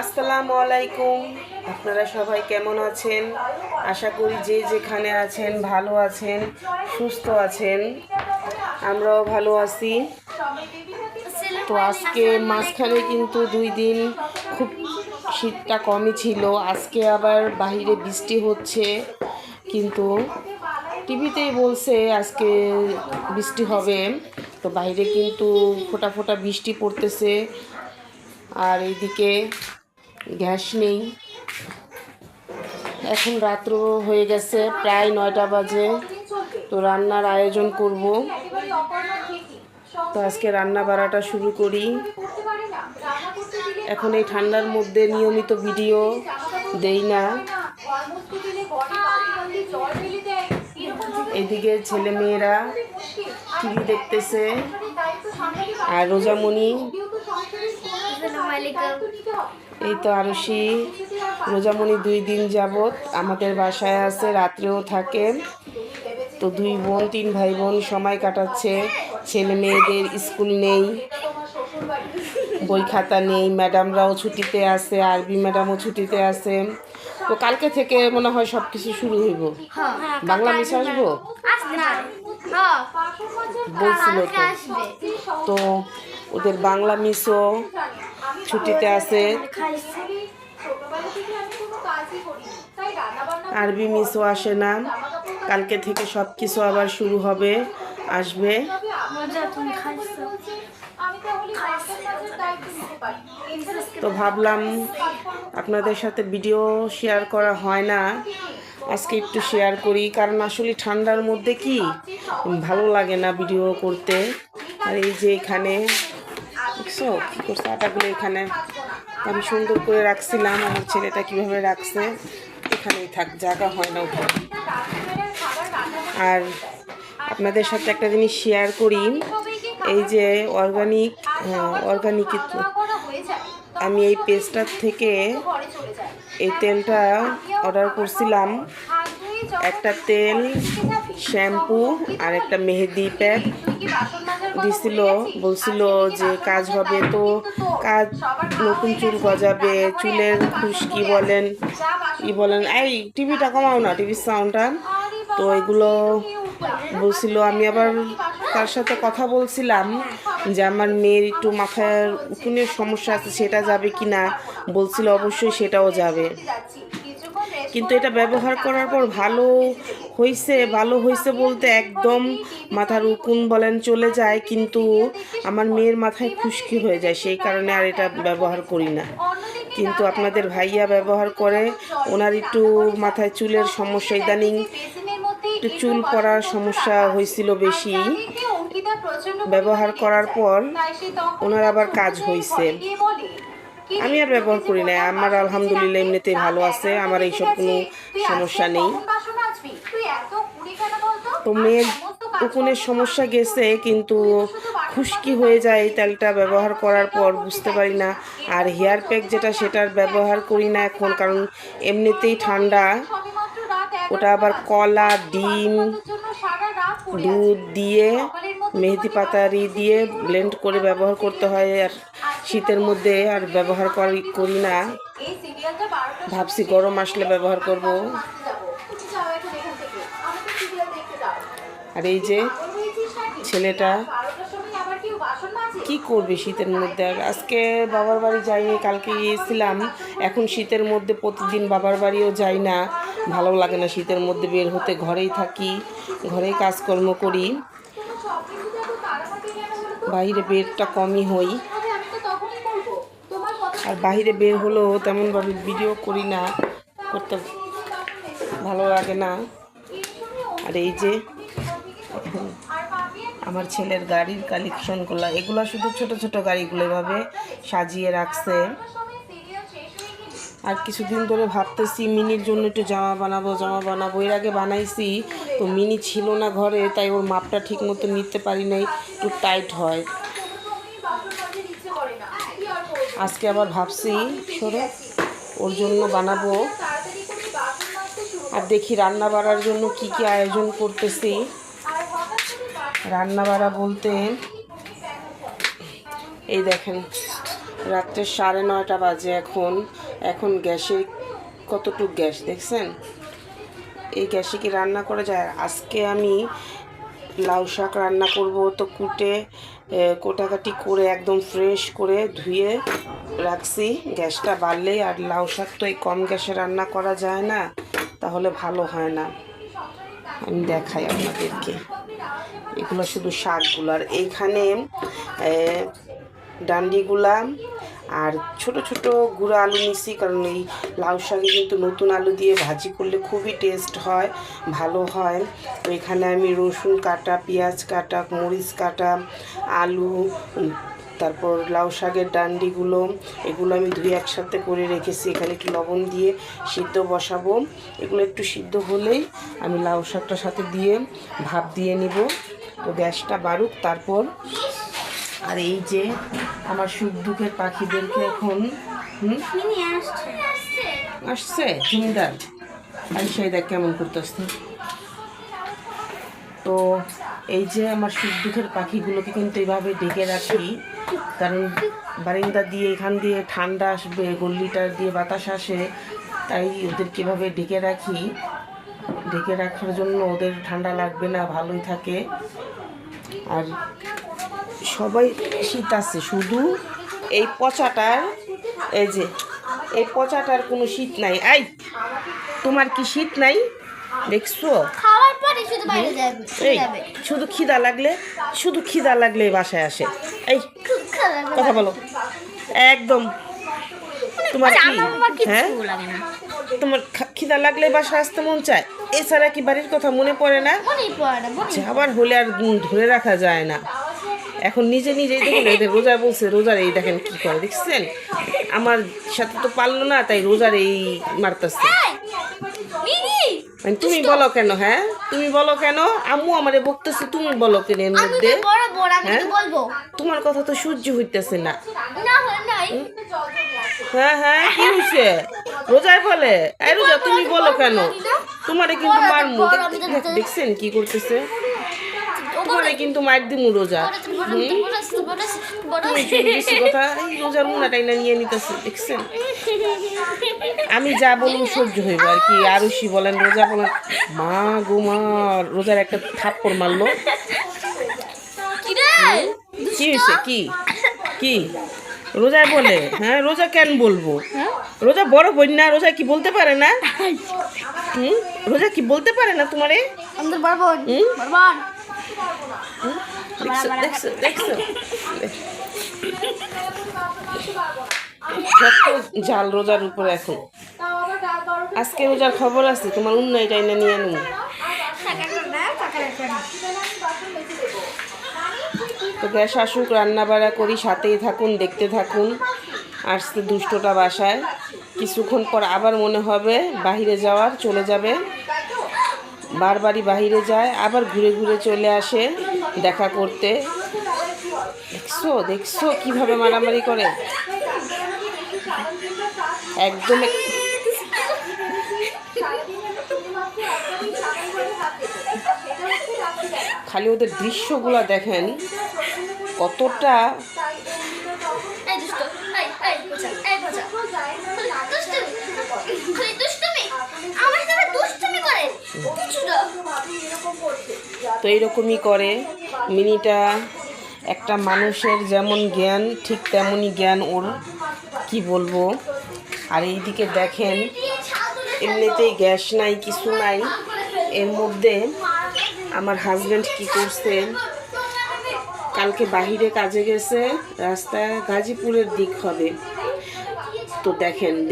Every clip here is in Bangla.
আসসালামু আলাইকুম। আপনারা সবাই কেমন আছেন? আশা করি যে যেখানে আছেন ভালো আছেন, সুস্থ আছেন। আমরাও ভালো আছি। তো আজকে মাঝখানে কিন্তু 2 দিন খুব শীতটা কমই ছিল। আজকে আবার বাহিরে বৃষ্টি হচ্ছে, কিন্তু টিভিতেই বলছে আজকে বৃষ্টি হবে। তো বাইরে কিন্তু ফোঁটা ফোঁটা বৃষ্টি পড়তেছে। আর এইদিকে গ্যাস নেই। এখন রাত্র হয়ে গেছে, প্রায় 9টা বাজে। তো রান্নার আয়োজন করব। তো আজকে রান্না বাড়াটা শুরু করি। এখন এই ঠান্ডার মধ্যে নিয়মিত ভিডিও দেই না। এদিকে ছেলে মেয়েরা টিভি দেখতেছে, আর রোজামণি, এই তো আরশি, রোজামণি 2 দিন যাবত আমাদের বাসায় আছে, রাত্রেও থাকে। তো 2 বোন 3 ভাই বোন সময় কাটাচ্ছে। ছেলে মেয়েদের স্কুল নেই, বই খাতা নেই, ম্যাডামরাও ছুটিতে আছে, আরবি ম্যাডামও ছুটিতে আছে। তো কালকে থেকে মনে হয় সব কিছু শুরু হইব। বাংলা মিস আসবো বলছিল তো ওদের বাংলা মিসও ছুটিতে আছে, আরবি মিসও আসে না। কালকে থেকে সব কিছু আবার শুরু হবে, আসবে। তো ভাবলাম আপনাদের সাথে ভিডিও শেয়ার করা হয় না, আজকে একটু শেয়ার করি। কারণ আসলে ঠান্ডার মধ্যে কি ভালো লাগে না ভিডিও করতে। আর এই যে এখানে দেখছো কী করছে, আটাগুলো এখানে আমি সুন্দর করে রাখছিলাম। আমার ছেলেটা কিভাবে রাখছে, এখানেই থাক, জায়গা হয় না ওখানে। আর আপনাদের সাথে একটা জিনিস শেয়ার করি, এই যে অর্গানিক আমি এই পেজটার থেকে এই তেলটা অর্ডার করছিলাম। একটা তেল, শ্যাম্পু আর একটা মেহেদি প্যাক দিছিল। বলছিল যে কাজ হবে। তো কাজ, নতুন চুল গজাবে, চুলের খুশকি বলেন এই টিভিটা কমাও না, টিভির সাউন্ডটা। তো এগুলো বলছিল। আমি আবার তার সাথে কথা বলছিলাম যে আমার মেয়ের একটু মাথায় উকুনের সমস্যা আছে, সেটা যাবে কি না। বলছিল অবশ্যই সেটাও যাবে। কিন্তু এটা ব্যবহার করার পর ভালো হয়েছে বলতে একদম মাথার উকুন বলেন চলে যায়, কিন্তু আমার মেয়ের মাথায় খুশকি হয়ে যায়, সেই কারণে আর এটা ব্যবহার করি না। কিন্তু আপনাদের ভাইয়া ব্যবহার করে, ওনার একটু মাথায় চুলের সমস্যা, ইদানিং একটু চুল পড়ার সমস্যা হয়েছিল বেশি। ব্যবহার করার পর ওনার আবার কাজ হয়েছে। আমি আর ব্যবহার করি না, আমার আলহামদুলিল্লাহ এমনিতেই ভালো আছে, আমার এইসব কোনো সমস্যা নেই। তো মেয়ের উকুনের সমস্যা গেছে, কিন্তু খুশকি হয়ে যায় এই তেলটা ব্যবহার করার পর, বুঝতে পারি না। আর হেয়ার প্যাক যেটা, সেটার ব্যবহার করি না এখন, কারণ এমনিতেই ঠান্ডা। ওটা আবার কলা, ডিম, দুধ দিয়ে, মেহেদি পাতারি দিয়ে ব্লেন্ড করে ব্যবহার করতে হয়। আর শীতের মধ্যে আর ব্যবহার করি না, ভাবছি গরম আসলে ব্যবহার করব। আর এই যে ছেলেটা কি করবে শীতের মধ্যে। আর আজকে বাবার বাড়ি যাইনি, কালকে গিয়েছিলাম। এখন শীতের মধ্যে প্রতিদিন বাবার বাড়িও যাই না, ভালো লাগে না শীতের মধ্যে বের হতে। ঘরেই থাকি, ঘরেই কাজকর্ম করি, বাইরে বেরটা কমই হই। আর বাইরে বের হলেও তেমনভাবে ভিডিও করি না, করতে ভালো লাগে না। আর এই যে আমার ছেলের গাড়ির কালেকশনগুলো, এগুলো শুধু ছোট ছোট গাড়িগুলো এভাবে সাজিয়ে রাখছে। আর কিছুদিন ধরে ভাবতেছি মিনির জন্য একটু জামা বানাবো। এর আগে বানাইছি, তো মিনি ছিল না ঘরে, তাই ওর মাপটা ঠিক মতো নিতে পারি নাই, একটু টাইট হয়। আজকে আবার ভাবছি ওর জন্য বানাবো। আর দেখি রান্না বাড়ার জন্য কি কি আয়োজন করতেছি। রান্না বাড়া বলতে এই দেখেন, রাত্রে 9:30 বাজে এখন। এখন গ্যাসে কতটুক গ্যাস দেখছেন? এই গ্যাসে কি রান্না করা যায়? আজকে আমি লাউ শাক রান্না করব। তো কোটাকাটি করে একদম ফ্রেশ করে ধুয়ে রাখছি। গ্যাসটা বাড়লেই, আর লাউ শাক তো এই কম গ্যাসে রান্না করা যায় না, তাহলে ভালো হয় না। আমি দেখাই আপনাদেরকে, এগুলো শুধু শাকগুলো। আর এইখানে ডান্ডিগুলা আর ছোট ছোট গুঁড়া আলু নিছি, কারণ এই লাউ শাকে কিন্তু নতুন আলু দিয়ে ভাজি করলে খুবই টেস্ট হয়, ভালো হয়। তো এখানে আমি রসুন কাটা, পেঁয়াজ কাটা, মরিচ কাটা, আলু, তারপর লাউ শাকের ডান্ডিগুলো, এগুলো আমি ধুয়ে একসাথে করে রেখেছি। এখানে একটু লবণ দিয়ে সিদ্ধ বসাবো। এগুলো একটু সিদ্ধ হলেই আমি লাউ শাকটার সাথে দিয়ে ভাপ দিয়ে নিব। তো গ্যাসটা বাড়ুক তারপর। আর এই যে আমার সুখ দুঃখের পাখিদেরকে এখন আসছে জমিদার, আর সেই দেখ কেমন করতেছে। তো এই যে আমার সুখ দুঃখের পাখিগুলোকে কিন্তু এইভাবে ডেকে রাখি, কারণ বারিন্দা দিয়ে এখান দিয়ে ঠান্ডা আসবে, গল্লিটার দিয়ে বাতাস আসে, তাই ওদের কীভাবে ডেকে রাখি। ডেকে রাখার জন্য ওদের ঠান্ডা লাগবে না, ভালোই থাকে। আর সবাই শীত আছে, শুধু এই পচাটার, এই যে এই পচাটার কোনো শীত নাই। এই তোমার কি শীত নাই? দেখছো, এই শুধু খিদা লাগলে বাসায় আসে। এই কথা বলো একদম। তোমার কি, হ্যাঁ, তোমার খিদা লাগলে বাসায় আসতে মন চায়, এছাড়া কি বাড়ির কথা মনে পড়ে না? আবার হলে আর ধরে রাখা যায় না। এখন নিজে নিজেই দেখুন, এদের রোজা বলছে, রোজার এই দেখেন কি করে, দেখছেন? আমার সাথে তো পারলো না, তাই রোজার এই মারতেছে। তুমি বলো কেন? হ্যাঁ, তুমি বলো কেন? আম্মু আমারে বকতেছে, তুমি বলো কেন? এর মধ্যে হ্যাঁ, তোমার কথা তো সহ্য হইতেছে না। হ্যাঁ হ্যাঁ, কি হয়েছে? রোজায় বলে, এই রোজা তুমি বলো কেন? তোমারে কিন্তু মারমু। দেখছেন কি করতেছে? তোমারে কিন্তু মার দিমু রোজা। কথা, এই রোজার মুনাটাই না নিয়ে নিতেছে, দেখছেন? আমি যা বলুন সহ্য হইব আর কি। আরুষি বলেন, রোজা বলেন, মা গো মা, রোজার একটা থাপ্পড় মারলো। কি হয়েছে? কি রোজায় বলে? হ্যাঁ, রোজা কেন বলবো? রোজা বড় বোন না, রোজা কি বলতে পারে না? রোজা কি বলতে পারে না তোমারে? দেখছো দেখছো, জাল রোজার উপরে। এখন আজকে রোজার খবর আছে, তোমার উন্নয় টাইনা নিয়ে নেব। তো গ্যাস আসুক, রান্না বাড়া করি, সাথেই থাকুন, দেখতে থাকুন। আসতে দুষ্টটা বাসায়, কিছুক্ষণ পর আবার মনে হবে বাহিরে যাওয়ার, চলে যাবে। বারবারই বাহিরে যায়, আবার ঘুরে ঘুরে চলে আসে দেখা করতে। দেখছো কিভাবে মারামারি করে? একদম খালি ওদের দৃশ্যগুলো দেখেন কতটা। তো এইরকমই করে মিনিটা। একটা মানুষের যেমন জ্ঞান, ঠিক তেমনই জ্ঞান ওর, কি বলবো। আর এইদিকে দেখেন, এমনিতেই গ্যাস নাই, কিছু নাই। এর মধ্যে আমার হাজব্যান্ড কি করছে, কালকে বাহিরে কাজে গেছে, রাস্তায় গাজীপুরের দিক হবে। তো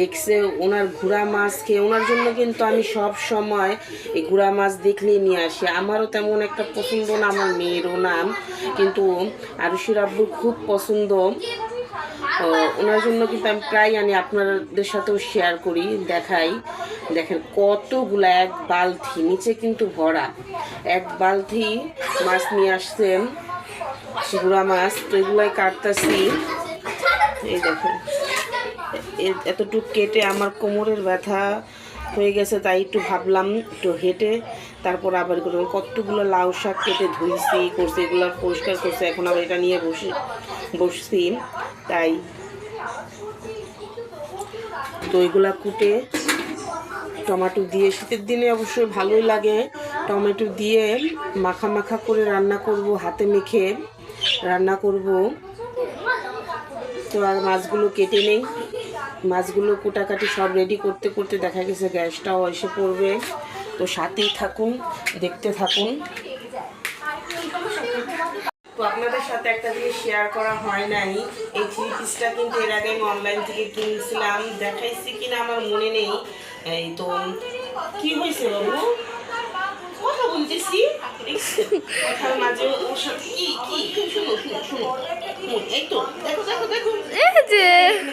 দেখছে ওনার গুড়া মাছ খেয়ে, ওনার জন্য কিন্তু আমি সব সময় এই গুড়া মাছ দেখলেই নিয়ে আসি। আমারও তেমন একটা পছন্দ না, আমার মেয়েরও নাম, কিন্তু আরুষির আব্বুর খুব পছন্দ। ওনার জন্য কিন্তু আমি প্রায় আনি, আপনাদের সাথেও শেয়ার করি, দেখাই। দেখেন কতগুলা, এক বালতি, নিচে কিন্তু ভরা, এক বালতি মাছ নিয়ে আসছেন, গুড়া মাছ। তো এগুলাই কাটতেছি। এই দেখেন এতটুকু কেটে আমার কোমরের ব্যথা হয়ে গেছে, তাই একটু ভাবলাম একটু হেঁটে তারপর আবার করলাম। কতগুলো লাউ শাক কেটে ধুইছি, করছি, এগুলো পরিষ্কার করছি, এখন আবার এটা নিয়ে বসছি। তাই তো এগুলা কুটে টমেটো দিয়ে, শীতের দিনে অবশ্যই ভালোই লাগে, টমেটো দিয়ে মাখা মাখা করে রান্না করব, হাতে মেখে রান্না করব। তো আর মাছগুলো কেটে নেই, মাছগুলো কোটাকাটি সব রেডি করতে করতে দেখা গেছে গ্যাসটাও এসে পড়বে। তো সাথেই থাকুন, দেখতে থাকুন। তো আপনাদের সাথে একটা জিনিস শেয়ার করা হয় নাই, এই 3 পিসটা কিন্তু এর আগে আমি অনলাইন থেকে কিনেছিলাম, দেখাইছি কিনা আমার মনে নেই। এই তো কি হয়েছে বাবু, কথা বলতেছি কথার মাঝে ওর সাথে কি কি শুনো শুনো শুনো, এই তো দেখো দেখো দেখো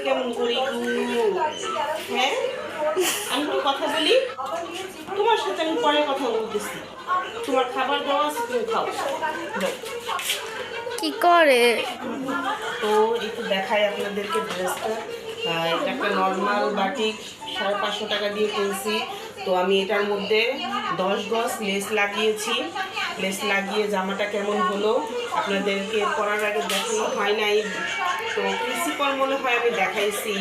কেমন করি। হ্যাঁ আমি তো কথা বলি, তোমার সাথে আমি পরে কথা বলতেছি, তোমার খাবার দেওয়া আছে, তুমি খাও। কি করে? তো একটু দেখাই আপনাদেরকে ড্রেসটা। এটা একটা নর্মাল বাটিক, 550 টাকা দিয়ে কিনছি। তো আমি এটার মধ্যে 10 গজ লেস লাগিয়েছি। লেস লাগিয়ে জামাটা কেমন হলো আপনাদেরকে পরার আগে দেখানো হয় নাই, তো প্রিন্সিপাল মনে হয় আমি দেখাইছি।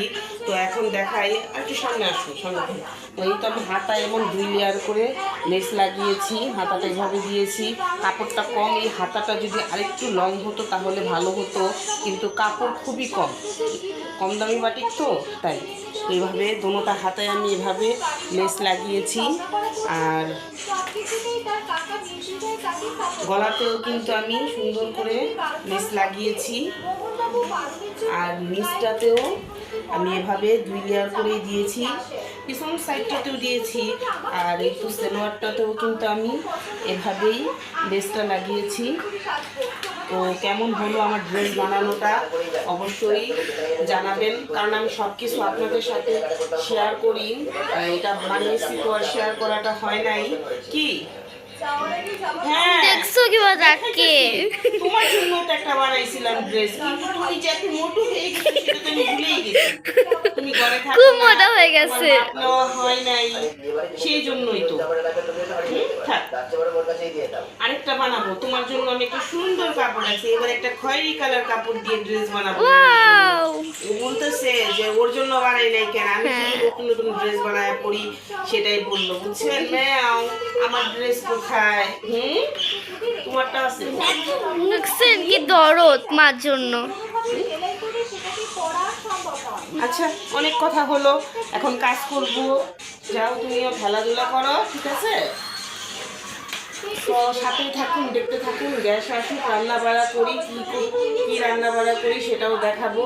তো এখন দেখাই, আর একটু সামনে আসুন সামনে। তো এই তো আমি হাতা এমন 2 লেয়ার করে লেস লাগিয়েছি, হাতাটা এভাবে দিয়েছি। কাপড়টা কম, এই হাতাটা যদি আরেকটু লং হতো তাহলে ভালো হতো, কিন্তু কাপড় খুবই কম, কম দামি বাটিক তো তাই। তো এইভাবে দোনোটা হাতায় আমি এভাবে লেস লাগিয়েছি। আর গলাতেও কিন্তু আমি সুন্দর করে লেস লাগিয়েছি, আর নিচটাতেও আমি এভাবে 2 লেয়ার করে দিয়েছি, পিছন সাইডটাতেও দিয়েছি, আর একটু সেলোয়ারটাতেও কিন্তু আমি এভাবেই লেসটা লাগিয়েছি। তো কেমন হলো আমার ড্রেস বানানোটা অবশ্যই জানাবেন, কারণ আমি সব কিছু আপনাদের সাথে শেয়ার করি, এটা বানিয়েছি তো আর শেয়ার করাটা হয় নাই। কি হ্যাঁ দেখছো কি বাজাকে? তোমার জন্য তো একটা বানাইছিলাম ড্রেস, কিন্তু তুমি যাতে মোটু হয়ে গেছে সেটা তো আমি ভুলেই গেছি। তুমি ঘরে থাকো খুব না, মোটা হয়ে গেছে। তোমার মাপ নেওয়া হয় নাই, সেই জন্যই তো। থাক, আরেকটা বানাবো তোমার জন্য, আমি একটা সুন্দর কাপড় আছে, এবার একটা খয়েরি কালার কাপড় দিয়ে ড্রেস বানাবো। ওয়াও! ও বলতেছে যে ওর জন্য বানাই নাই কেন, আমি কি নতুন নতুন ড্রেস বানায় পরি, সেটাই বললো। বুঝছেন ম্যাও, আমার ড্রেস কোথায়? তোমারটা আছে। দেখছেন কি দরদ মার জন্য। আচ্ছা অনেক কথা হলো, এখন কাজ করব, যাও তুমিও খেলাধুলা করো, ঠিক আছে? তো সাথেই থাকুন, দেখতে থাকুন। গ্যাস আসুক, রান্না বাড়া করি, কি রান্না বাড়া করি সেটাও দেখাবো।